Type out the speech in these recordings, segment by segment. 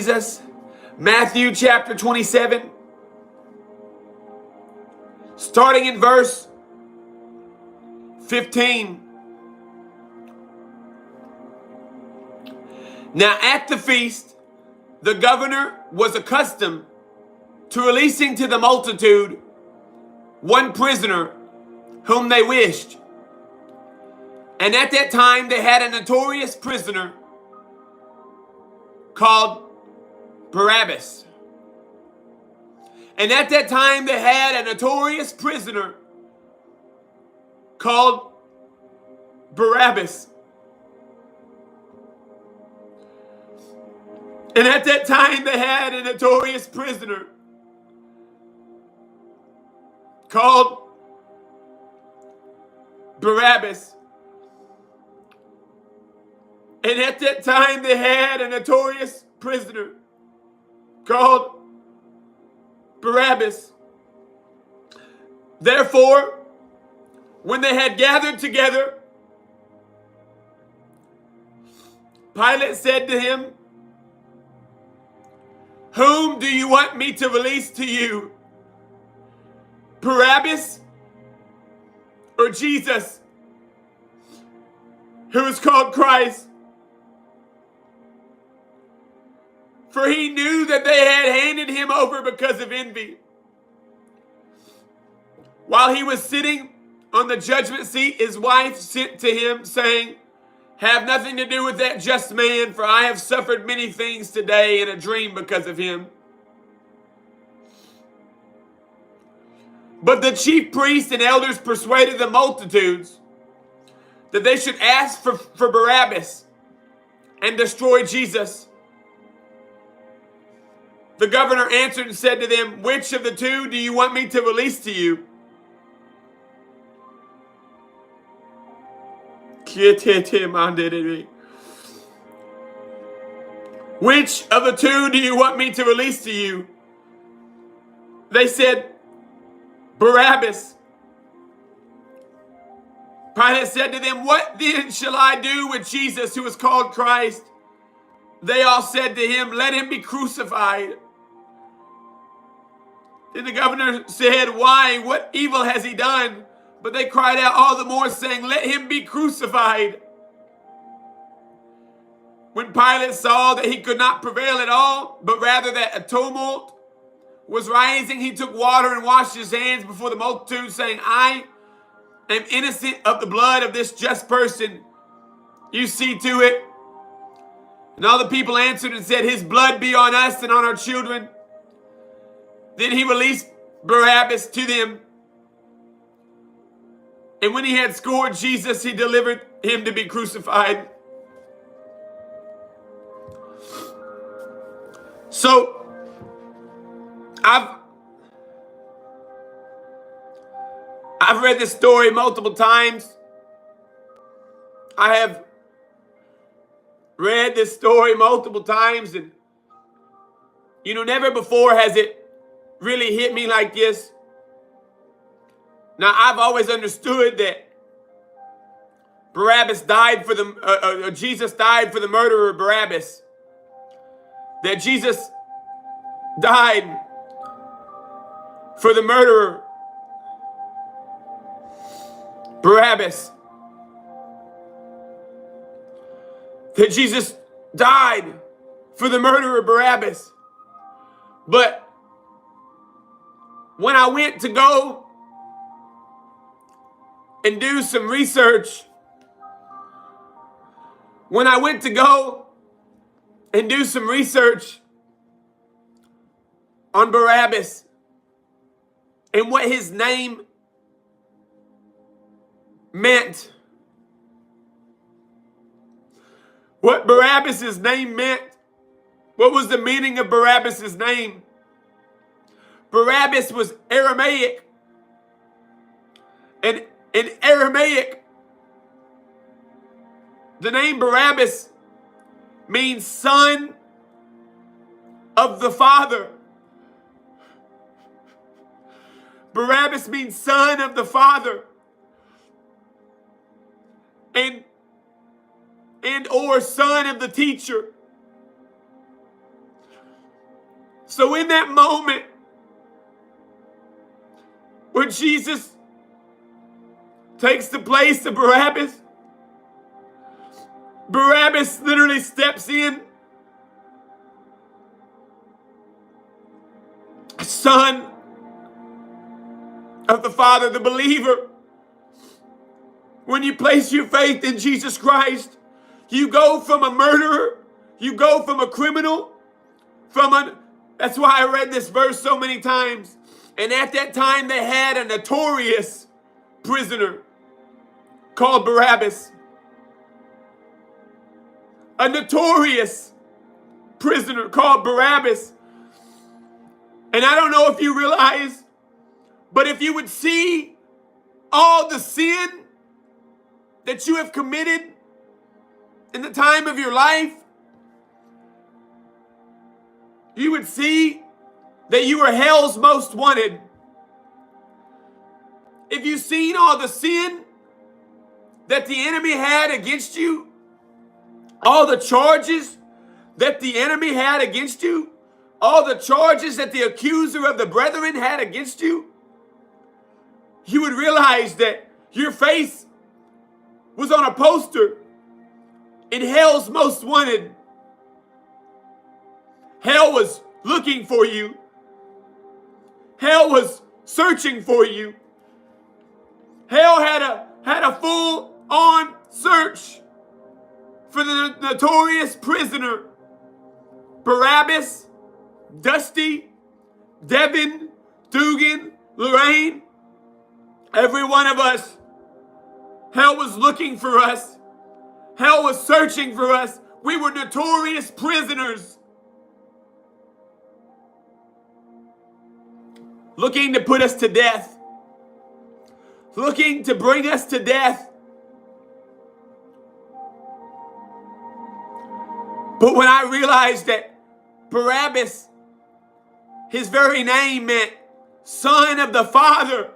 Jesus. Matthew chapter 27, starting in verse 15. Now at the feast, the governor was accustomed to releasing to the multitude one prisoner whom they wished. And at that time they had a notorious prisoner called Barabbas. And at that time they had a notorious prisoner called Barabbas. And at that time they had a notorious prisoner called Barabbas. And at that time they had a notorious prisoner called Barabbas. Therefore, when they had gathered together, Pilate said to him, "Whom do you want me to release to you? Barabbas or Jesus, who is called Christ?" For he knew that they had handed him over because of envy. While he was sitting on the judgment seat, his wife sent to him, saying, "Have nothing to do with that just man, for I have suffered many things today in a dream because of him." But the chief priests and elders persuaded the multitudes that they should ask for Barabbas and destroy Jesus. The governor answered and said to them, "Which of the two do you want me to release to you?" Which of the two do you want me to release to you? They said, "Barabbas." Pilate said to them, "What then shall I do with Jesus, who is called Christ?" They all said to him, "Let him be crucified." Then the governor said, "Why? What evil has he done?" But they cried out all the more, saying, "Let him be crucified." When Pilate saw that he could not prevail at all, but rather that a tumult was rising, he took water and washed his hands before the multitude, saying, "I am innocent of the blood of this just person. You see to it." And all the people answered and said, "His blood be on us and on our children." Then he released Barabbas to them. And when he had scourged Jesus, he delivered him to be crucified. So, I've read this story multiple times. I have read this story multiple times, and never before has it really hit me like this. Now, I've always understood that Jesus died for the murderer Barabbas. That Jesus died for the murderer Barabbas. That Jesus died for the murderer Barabbas. But when I went to go and do some research, on Barabbas and what his name meant, what Barabbas' name meant, what was the meaning of Barabbas' name? Barabbas was Aramaic. And in Aramaic, the name Barabbas means son of the Father. Barabbas means son of the Father. And or son of the teacher. So in that moment where Jesus takes the place of Barabbas, Barabbas literally steps in. Son of the Father, the believer. When you place your faith in Jesus Christ, you go from a murderer, you go from a criminal, that's why I read this verse so many times. And at that time they had a notorious prisoner called Barabbas. A notorious prisoner called Barabbas. And I don't know if you realize, but if you would see all the sin that you have committed in the time of your life, you would see that you are hell's most wanted. If you've seen all the sin that the enemy had against you, all the charges that the enemy had against you, all the charges that the accuser of the brethren had against you, you would realize that your face was on a poster in hell's most wanted. Hell was looking for you. Hell was searching for you. Hell had a full-on search for the notorious prisoner, Barabbas, Dusty, Devin, Dugan, Lorraine, every one of us. Hell was looking for us. Hell was searching for us. We were notorious prisoners, looking to put us to death, looking to bring us to death. But when I realized that Barabbas, his very name meant son of the Father.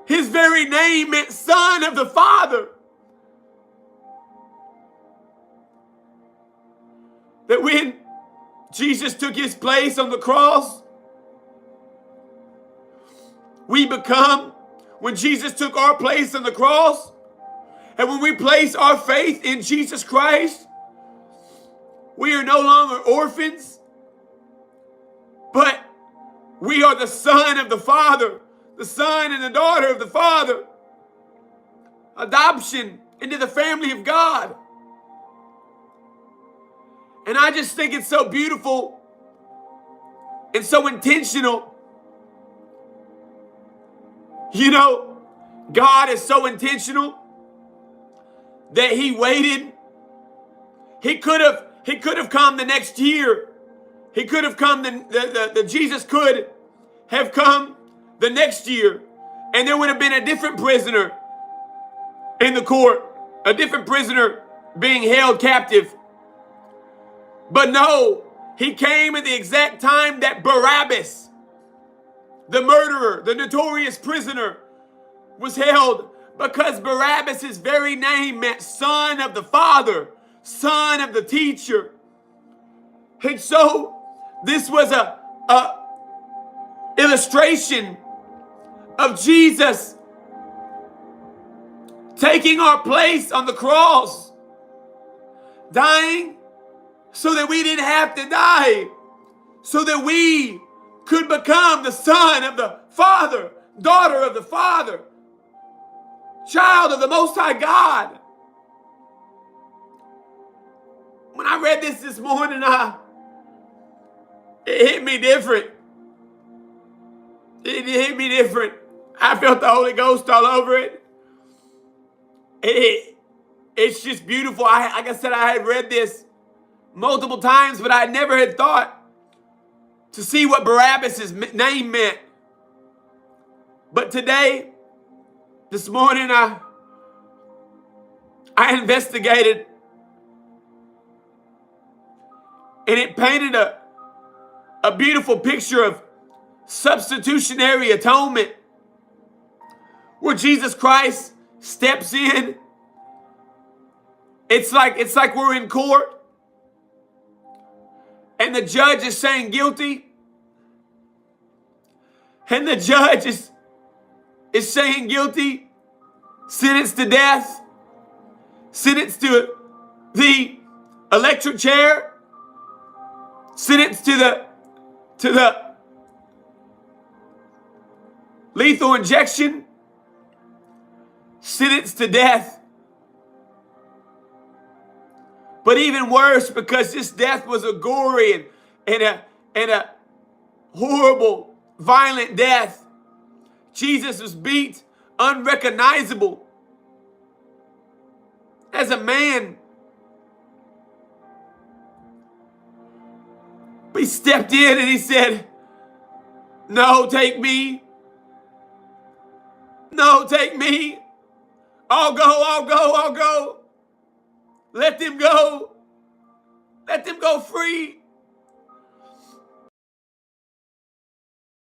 His very name meant son of the Father. That when Jesus took his place on the cross, when Jesus took our place on the cross, and when we place our faith in Jesus Christ, we are no longer orphans, but we are the son of the Father, the son and the daughter of the Father. Adoption into the family of God. And I just think it's so beautiful and so intentional. You know, God is so intentional that he waited. He could have come the next year. He could have come, Jesus could have come the next year, and there would have been a different prisoner in the court, a different prisoner being held captive. But no, he came at the exact time that Barabbas, the murderer, the notorious prisoner, was held, because Barabbas' very name meant son of the Father, son of the teacher. And so this was a illustration of Jesus taking our place on the cross, dying so that we didn't have to die, so that we could become the son of the Father, daughter of the Father, child of the Most High God. When I read this morning, it hit me different. It hit me different. I felt the Holy Ghost all over it. It's just beautiful. Like I said, I had read this multiple times, but I never had thought to see what Barabbas' name meant. But today, this morning, I investigated, and it painted a beautiful picture of substitutionary atonement, where Jesus Christ steps in. It's like we're in court, and the judge is saying guilty, and the judge is saying guilty, sentenced to death, sentenced to the electric chair, sentenced to the lethal injection, sentenced to death. But even worse, because this death was a gory and a horrible, violent death, Jesus was beat unrecognizable as a man. But he stepped in and he said, "No, take me. No, take me. I'll go, I'll go, I'll go. Let them go. Let them go free."